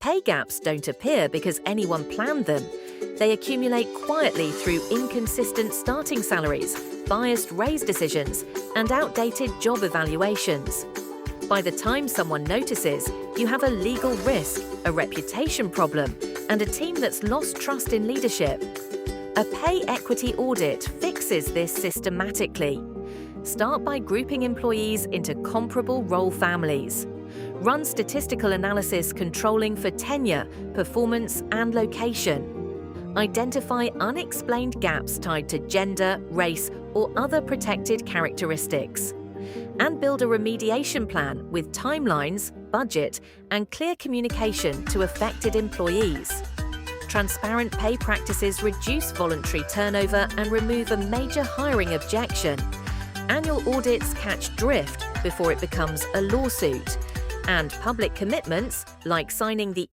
Pay gaps don't appear because anyone planned them. They accumulate quietly through inconsistent starting salaries, biased raise decisions, and outdated job evaluations. By the time someone notices, you have a legal risk, a reputation problem, and a team that's lost trust in leadership. A pay equity audit fixes this systematically. Start by grouping employees into comparable role families. Run statistical analysis controlling for tenure, performance, and location. Identify unexplained gaps tied to gender, race, or other protected characteristics. And build a remediation plan with timelines, budget, and clear communication to affected employees. Transparent pay practices reduce voluntary turnover and remove a major hiring objection. Annual audits catch drift before it becomes a lawsuit. And public commitments, like signing the